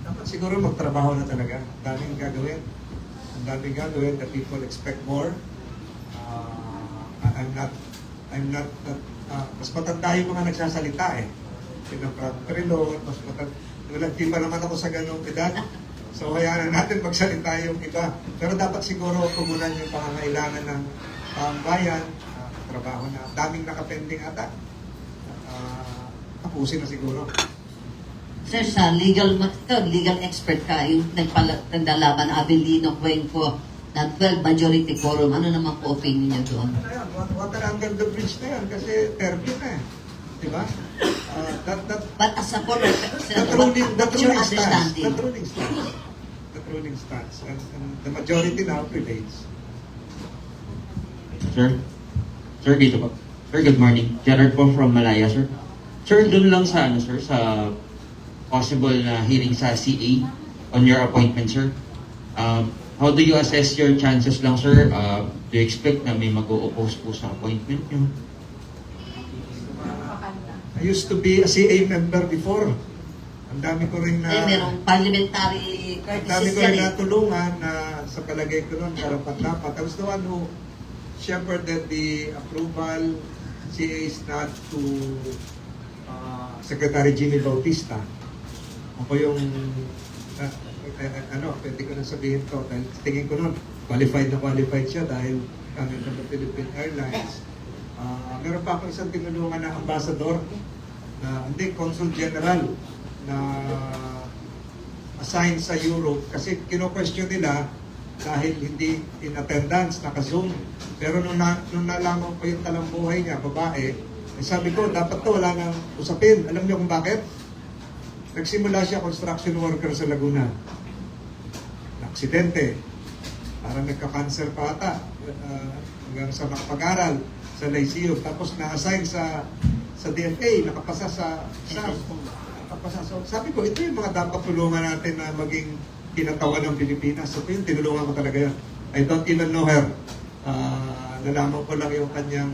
Dapat siguro magtrabaho na talaga. Ang daming gagawin. Ang daming gagawin. The people expect more. I'm not mas matanda yung mga nagsasalita eh. Pinapratrilon, mas matanda. Di pa naman ako sa ganong edad. So hayaan natin magsalita yung iba. Pero dapat siguro pugunan yung pangangailangan ng bayan, trabaho na. Daming nakapending ata. Tapusin na siguro. Sir, sa legal expert ka, yung nagpalaban na Avelino Cuenco na 12 majority quorum, ano naman po opinion niyo doon? Ayun, water under the bridge na yan kasi terpin na eh. Diba? But as a former That senator, ruling what's your stands. understanding? That ruling stands. And the majority now prevails. Sir? Sir, dito po. Sir, good morning. Gerard po from Malaya, sir. Sir, dun lang sa, sir, sa possible na hearing sa CA on your appointment, sir. How do you assess your chances lang, sir? Do you expect na may mag-o-oppose po sa appointment nyo? I used to be a CA member before. Ang dami ko rin na... Merong parliamentary Ang dami courtesy ko rin yan eh. natulungan na sa palagay ko nun, karapat-dapat. I was the one who shepherded the approval CA's not to Secretary Jimmy Bautista. Ako yung pwede ko na sabihin to dahil tingin ko nun qualified siya dahil coming from the Philippine Airlines. Meron pa akong isang tinulungan na ambassador na hindi, Consul General na assigned sa Europe kasi kino-question nila dahil hindi in attendance, naka-zoom. Pero nung nalaman ko yung talambuhay niya, babae, sabi ko, dapat to wala nang usapin. Alam niyo kung bakit? Nagsimula siya construction worker sa Laguna. aksidente. Parang nagka-cancer pa ata. Hanggang sa makapag-aral sa Lyceum. Tapos na-assign sa DFA, nakapasa sa nakapasa. So, sabi ko, ito yung mga dapat tulungan natin na maging tinatawan ng Pilipinas. So, yun, tinulungan ko talaga yun. I don't even know her. Nalaman ko lang yung kanyang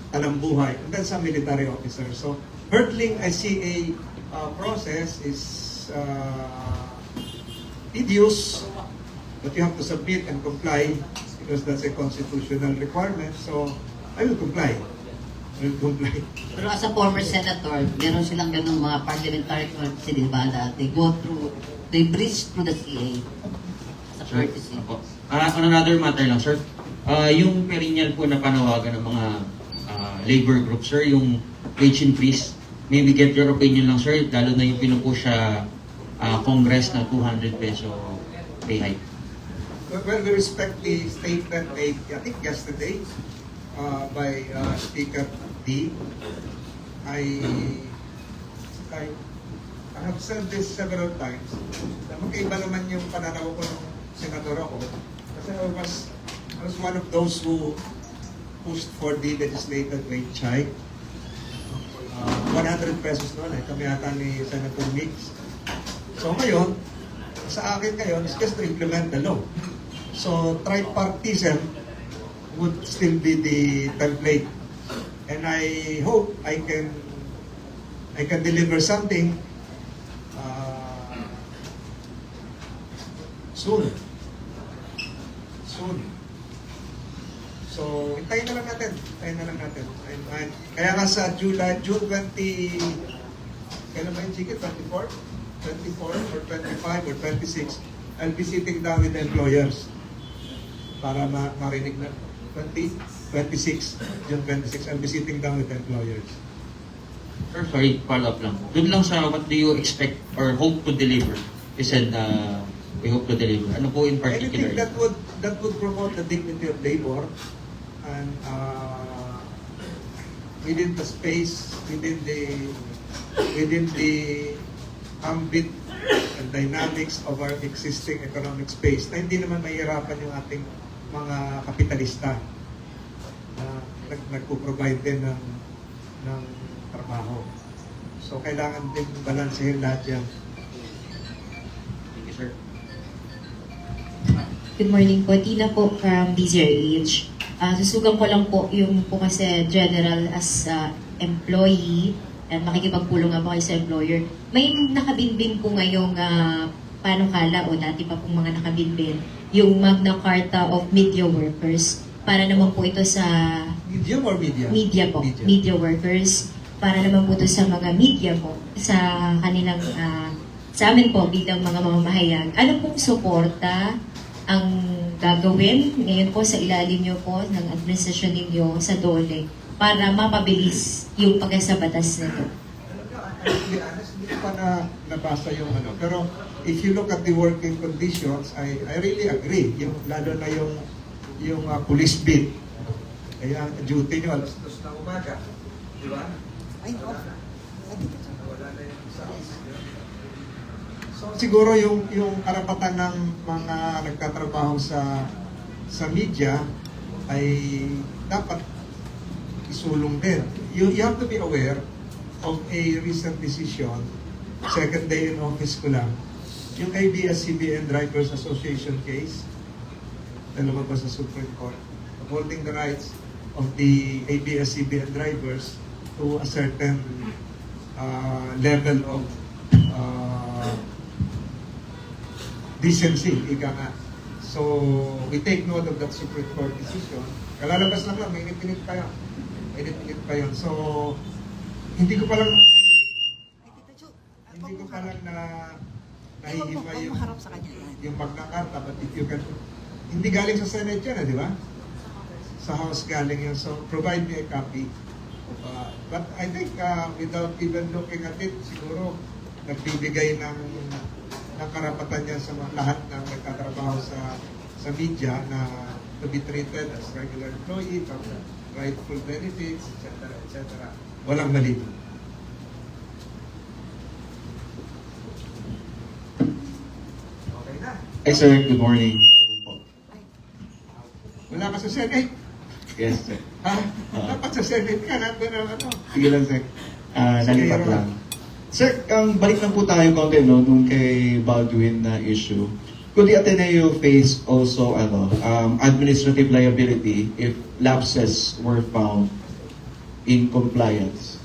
talambuhay. And then sa military officer. So, hurdling a CA process is tedious, but you have to submit and comply because that's a constitutional requirement. So, I will comply. I will comply. Pero as a former senator, meron silang ganung mga parliamentary courtesy, di ba, that they breach through the CA as a Sir, courtesy. opo. On another matter lang, sir. Yung perennial po na panawagan ng mga labor group, sir, yung wage increase, maybe get your opinion lang, sir, lalo na yung pinupush sa Congress na 200 peso pay hike. Well, we respect the statement made, I think yesterday, by Speaker D. I have said this several times. Na magkaiba naman yung pananaw ko ng senador ako. Kasi I was one of those who pushed for the legislated wage hike. 100 pesos noon kami ata ni Senator Mix. So ngayon, sa akin ngayon, is just to implement the law. So tripartism would still be the template. And I hope I can deliver something soon. So, hintayin na lang natin. Kaya nga sa June 20, kailan ba yung sige? 24 or 25 or 26, I'll be sitting down with the employers para marinig na 26, June 26, I'll be sitting down with the employers. Sir, sorry, follow up lang. Doon lang sa what do you expect or hope to deliver? You said we hope to deliver. Ano po in particular? Anything that would promote the dignity of labor and within the space, within the ambit and dynamics of our existing economic space na hindi naman mahihirapan yung ating mga kapitalista na nagpo-provide din ng trabaho. So kailangan din balansehin lahat yan. Thank you, sir. Good morning po. Tina po from DZRH. Susugan ko lang po yung po kasi general as employee at makikipagpulong nga po kayo sa employer. May nakabinbin po ngayong panukala o dati pa pong mga nakabinbin yung Magna Carta of Media Workers para naman po ito sa Medium or media? media po, media workers, para naman po ito sa mga media po, sa kanilang, sa amin po bilang mga mamamahayag. Ano pong suporta ang gagawin ngayon po sa ilalim niyo po ng administrasyon ninyo sa DOLE para mapabilis yung pagkasabatas nito? To be honest, hindi ko pa nabasa yung ano. Pero if you look at the working conditions, I really agree. Yung, lalo na yung police beat. Kaya ang duty nyo, alas 2 na umaga. Di ba? Ay, off. Wala na yung sa So siguro yung karapatan ng mga nagtatrabaho sa media ay dapat isulong din. You have to be aware of a recent decision, second day in office ko lang, yung ABS-CBN Drivers Association case na lumabas sa Supreme Court, upholding the rights of the ABS-CBN drivers to a certain level of decency, ika nga. So, we take note of that Supreme Court decision. Kalalabas lang, mainit-init pa yun. Mainit-init pa yun. So, hindi ko pa lang nahihima Maharap sa kanya. yung Magna Carta, but if you can, hindi galing sa Senate yan, di ba? Sa House galing yun. So, provide me a copy. But I think, without even looking at it, siguro, nagbibigay ng karapatan yan sa lahat ng nagtatrabaho sa media na to be treated as regular employee, rightful benefits, etc. etc. Walang mali. Okay na. Hi sir, good morning. Wala ka sa Senate. Yes sir. Ha? Dapat sa Senate ka, nandun ang ano. Sige lang sir. Nalipat Sige, lang. Sir, balik lang po tayo konti no, nung kay Baldwin na issue. Could the Ateneo face also administrative liability if lapses were found in compliance?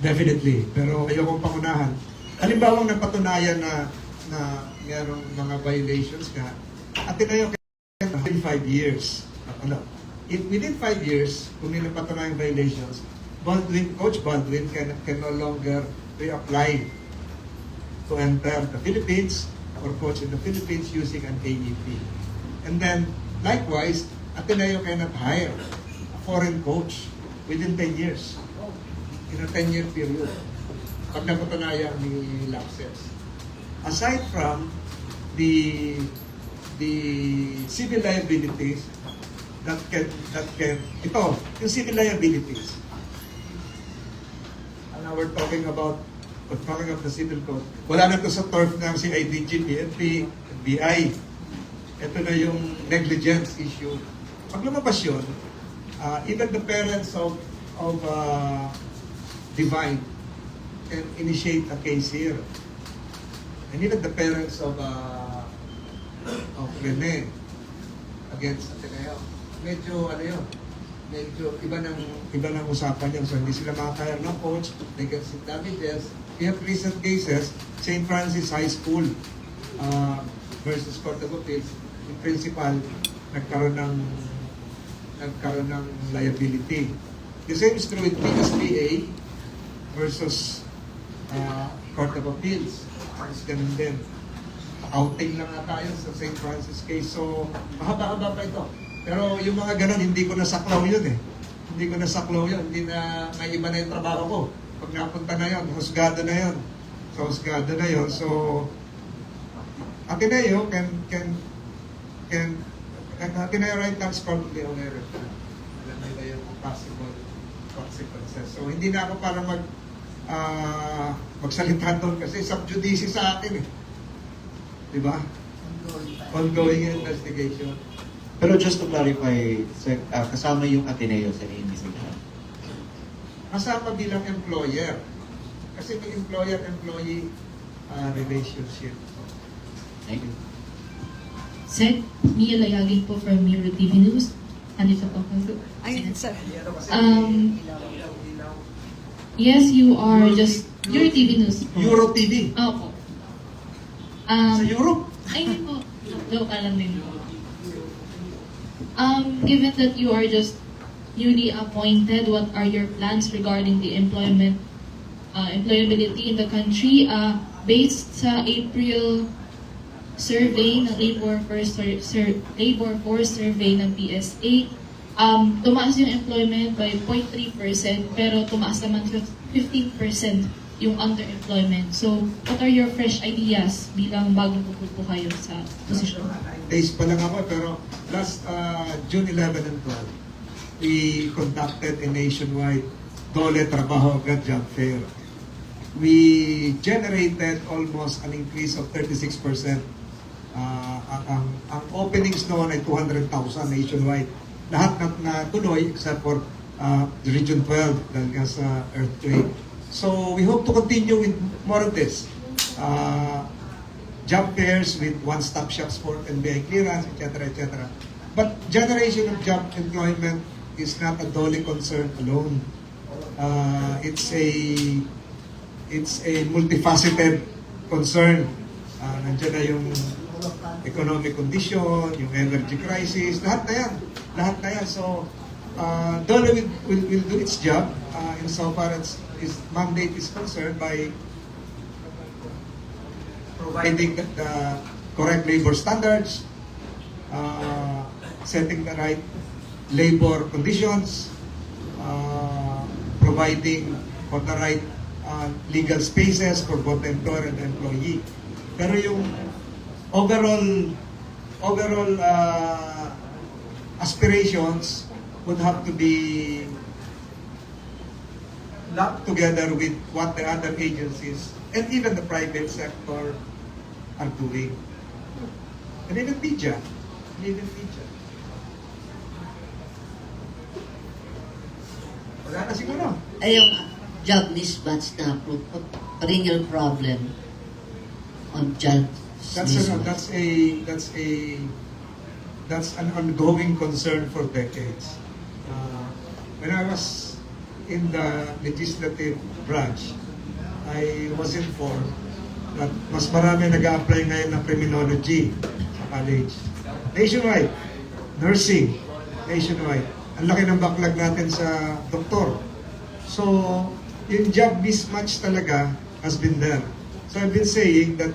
Definitely. Pero ayokong pangunahan. Halimbawa napatunayan na mayroong mga violations ka, Ateneo within 5 years. Ano? Within 5 years, kung may napatunayan violations, Coach Baldwin can no longer reapply to enter the Philippines or coach in the Philippines using an AEP. And then, likewise, Ateneo cannot hire a foreign coach within 10 years. In a 10-year period. Pag napatunayan ni lapses. Aside from the civil liabilities that can ito, yung civil liabilities. And now we're talking about the civil code. Wala na to sa turf ng CIDG, PNP, NBI. Ito na yung negligence issue. Pag lumabas yun, even the parents of Divine can initiate a case here. And even the parents of Rene against Ateneo. Medyo iba ng usapan yan. So hindi sila makakaya ng coach, they can sit damages. We have recent cases, St. Francis High School versus Court of Appeals. Yung principal nagkaroon ng liability. The same is true with PSPA versus Court of Appeals. Is ganun din. Outing lang nga tayo sa St. Francis case. So, mahaba-haba pa ito. Pero yung mga ganun, hindi ko nasaklaw yun eh. Hindi ko nasaklaw yun. Hindi na, may iba na yung trabaho ko. Pag napunta na yun, husgado na yun. So, husgado na yun. So, Ateneo Ateneo right now is probably aware of that. Alam nila yung possible consequences. So, hindi na ako para magsalita doon kasi sub judice sa akin eh. Di ba? Ongoing investigation. Pero just to clarify, sir, kasama yung Ateneo sa investigation. Kasama bilang employer. Kasi may employer-employee relationship. Thank you. Sir, Mia Layagin po from Euro TV News. Andito po ako. Ay, sir. Yes, you are just Euro TV News po. Euro TV. Opo. Sa Europe. Ay, hindi po. Joke ka lang din po. Given that you are just newly appointed, what are your plans regarding the employability in the country? Based sa April survey ng labor force survey ng PSA, tumaas yung employment by 0.3% pero tumaas naman 15% yung underemployment. So, what are your fresh ideas bilang bagong pupupo kayo sa posisyon? Days pa lang ako pero last June 11 and 12, we conducted a nationwide Dole Trabaho Agad Job Fair. We generated almost an increase of 36%. Ang openings noon ay 200,000 nationwide. Lahat na tuloy except for Region 12 dahil nga sa earthquake. So we hope to continue with more of this. Job fairs with one-stop shops for NBI clearance, etc., etc. But generation of job employment is not a Dole concern alone. It's a multifaceted concern. Nandiyan na yung economic condition, yung energy crisis, lahat na yan. So, Dole will do its job insofar as its mandate is concerned by providing the correct labor standards, setting the right labor conditions, providing for the right legal spaces for both the employer and the employee. Pero yung overall aspirations would have to be lumped together with what the other agencies and even the private sector are doing. And even media. Wala na siguro. Ay, yung job mismatch na perennial problem on job mismatch. That's an ongoing concern for decades. When I was in the legislative branch, I was informed that mas marami nag-a-apply ngayon ng criminology sa college. Nationwide, nursing, nationwide. Ang laki ng backlog natin sa doktor. So, yung job mismatch talaga has been there. So I've been saying that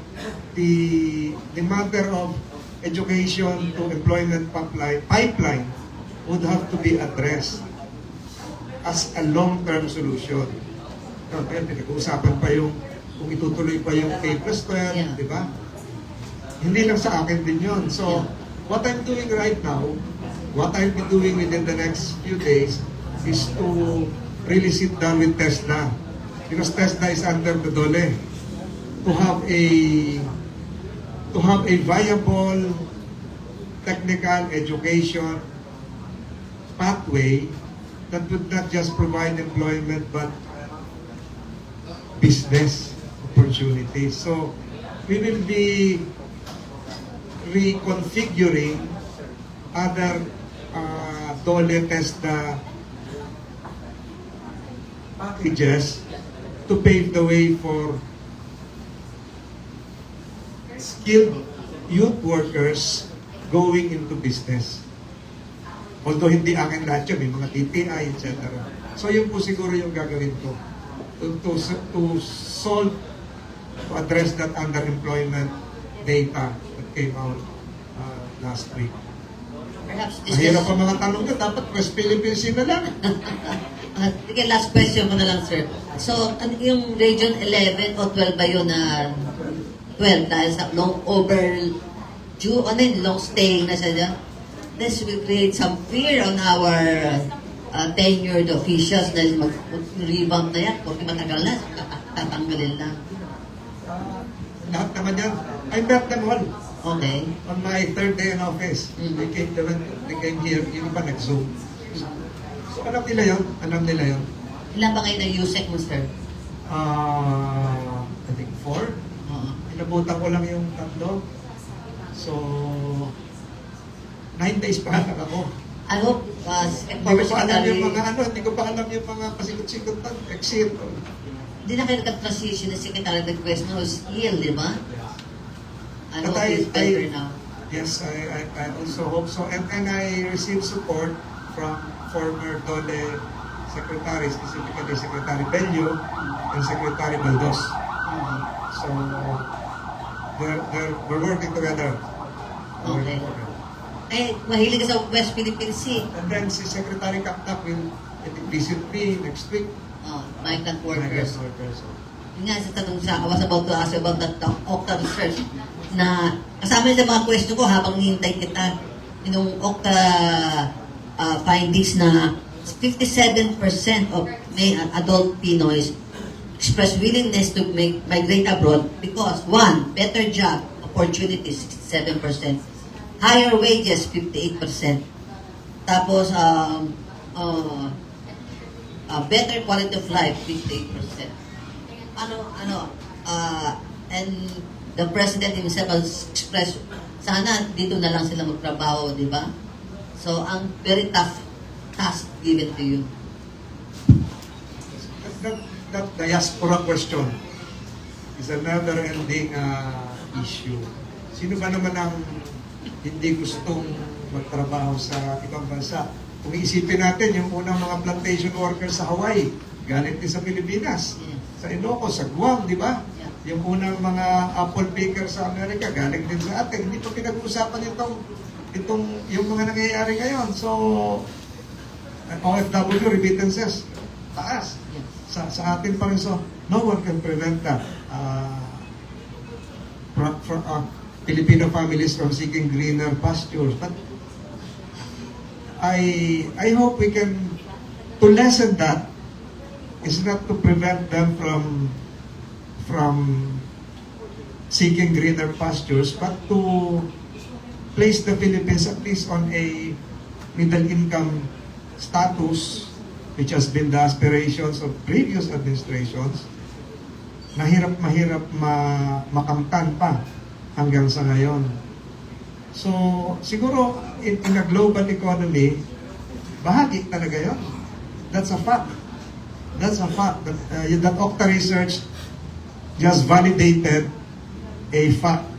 the matter of education to employment pipeline would have to be addressed as a long-term solution. Kaya pinag-uusapan pa yung kung itutuloy pa yung K+12, Yeah. di ba? Hindi lang sa akin din yun. So, what I'm doing right now, what I'll be doing within the next few days is to really sit down with TESDA. Because TESDA is under the DOLE. To have a viable technical education pathway that would not just provide employment but business opportunities. So we will be reconfiguring other DOLE TESDA packages to pave the way for skilled youth workers going into business. Although hindi akin lahat yun, may mga TTI, etc. So yun po siguro yung gagawin ko to solve, to address that underemployment data that came out last week. Perhaps this Mahirap pa mga tanong na, dapat West Philippines na lang. Sige, last question ko na lang, sir. So, yung Region 11 o 12 ba yun na 12 dahil sa long overdue, long staying na siya dyan? This will create some fear on our tenured officials dahil mag-revamp na yan porque matagal na, tatanggalin lang. Lahat naman yan. I met them all. Okay. On my third day in office, they came here, yung iba nag-Zoom. So alam nila yun. Ilan ba kayo na USEC mo, sir? I think 4. Oo. Inabutan ko lang yung 3. So, 9 days pa lang ako. I hope, Hindi ko pa alam yung mga hindi ko pa alam yung mga pasikot-sikotan, exit. Hindi na kayo nag-transition na Secretary of Quest na was ill, di ba? I hope he's better now. Yes, I also hope so. And I received support from former DOLE secretaries, specifically Secretary Bello and Secretary Baldos. So, we're working together. Okay. Eh, mahilig ka sa West Philippine Sea. And then si Secretary Kaptak will visit me next week. Migrant workers. Migrant workers. Yun nga sa tanong sa, I was about to ask about that Okta research na kasama sa mga question ko habang nihintay kita yung Okta findings na 57% of adult Pinoys express willingness to migrate abroad because 1, better job opportunities 67%, higher wages 58%, tapos better quality of life 58%. And the president himself has expressed sana dito na lang sila magtrabaho, di ba? So, ang very tough task given to you. That diaspora question is another ending issue. Sino ba naman ang hindi gustong magtrabaho sa ibang bansa? Kung iisipin natin, yung unang mga plantation workers sa Hawaii, galing din sa Pilipinas. Sa Ilocos, sa Guam, di ba? Yung unang mga apple pickers sa Amerika, galing din sa atin. Hindi pa pinag-uusapan yung mga nangyayari ngayon. So, OFW remittances, taas. Sa atin pa rin. So, no one can prevent that. Filipino families from seeking greener pastures. But I hope we can, to lessen that, is not to prevent them from seeking greener pastures, but to place the Philippines at least on a middle income status, which has been the aspirations of previous administrations, mahirap makamtan pa hanggang sa ngayon. So, siguro, in a global economy, bahagi talaga yun. That's a fact. That's a fact. That Okta research just validated a fact.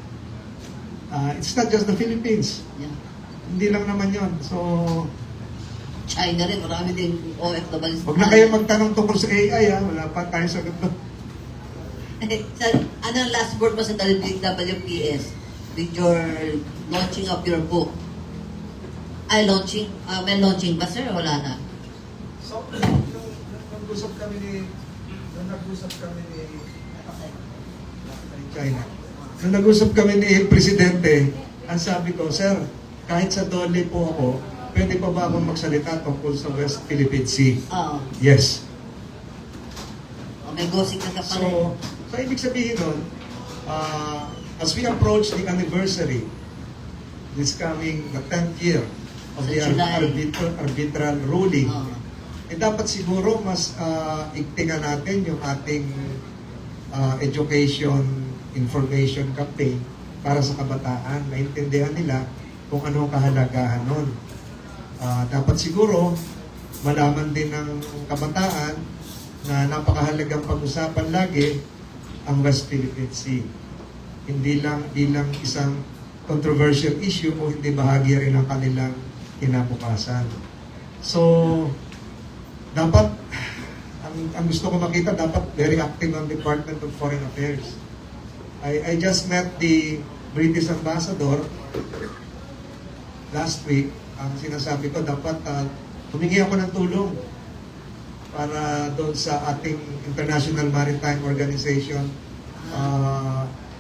It's not just the Philippines. Yeah. Hindi lang naman yon. So, China rin, marami din OFWs. huwag na kayo magtanong tungkol sa AI, wala pa tayo sagot doon. Ano ang last word mo sa WPS with your launching of your book? Ay, launching? May launching ba, sir? Wala na. So, nung nag-usap kami ni China. Nung nag-usap kami ni Presidente, ang sabi ko, Sir, kahit sa Dole po ako, pwede pa ba akong magsalita tungkol sa West Philippine Sea? Oo. Yes. May gosip ka ka pala. So ibig sabihin nun, as we approach the anniversary, this coming the 10th year of the Sa July. arbitral ruling, Oo. dapat siguro mas igtingan natin yung ating education, information campaign para sa kabataan. Maintindihan nila kung ano ang kahalagahan nun. Dapat siguro malaman din ng kabataan na napakahalagang pag-usapan lagi ang West Philippine Sea. Hindi lang isang controversial issue o hindi bahagi rin ng kanilang kinabukasan. So, dapat, ang gusto ko makita, dapat very active ang Department of Foreign Affairs. I just met the British Ambassador last week. Ang sinasabi ko, dapat humingi ako ng tulong para doon sa ating International Maritime Organization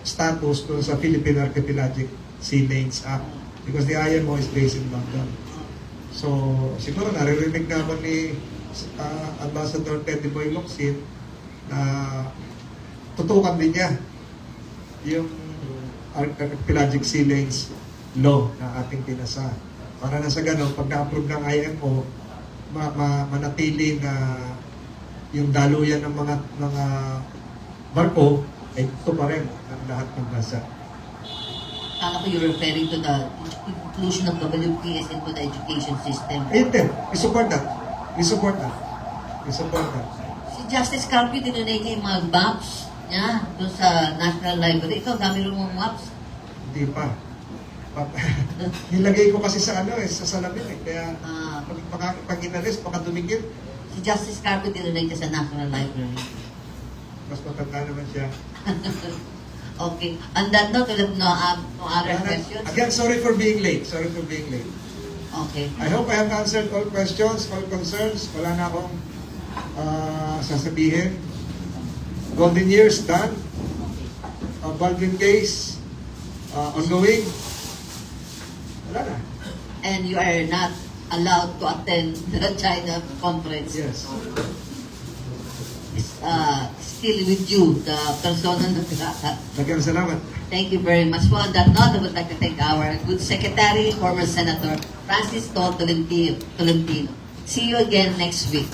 status doon sa Philippine Archipelagic Sea Lanes Act, because the IMO is based in London. So, siguro naririnig naman ni Ambassador Teddy Boy Locsin na tutukan din niya yung Archipelagic Sea Lanes law na ating pinasa. Para na sa ganun, pag na-approve ng IMO, manatili na yung daluyan ng mga barko ay ito pa rin ang lahat ng bansa. Kala ko you're referring to the inclusion of WPS into the education system. Ayun din, we support that. Si Justice Carpio, tinunay niya yung mga maps niya doon sa National Library. Ikaw, dami rin mga maps. Hindi pa. Nilagay ko kasi sa sa salamin Kaya pag inalis, baka dumikit. Si Justice Carpio, tinunay niya sa National Library. Mas matanda naman siya. Okay. On that note, we have no other questions? Again, sorry for being late. Okay. I hope I have answered all questions, all concerns. Wala na akong sasabihin. Golden years done. Baldwin case ongoing. Wala na. And you are not allowed to attend the China conference. Yes. Still with you, the persona non grata. Maraming salamat. Thank you very much. Well, on that note, I would like to thank our good secretary, former Senator Francis Tolentino. See you again next week.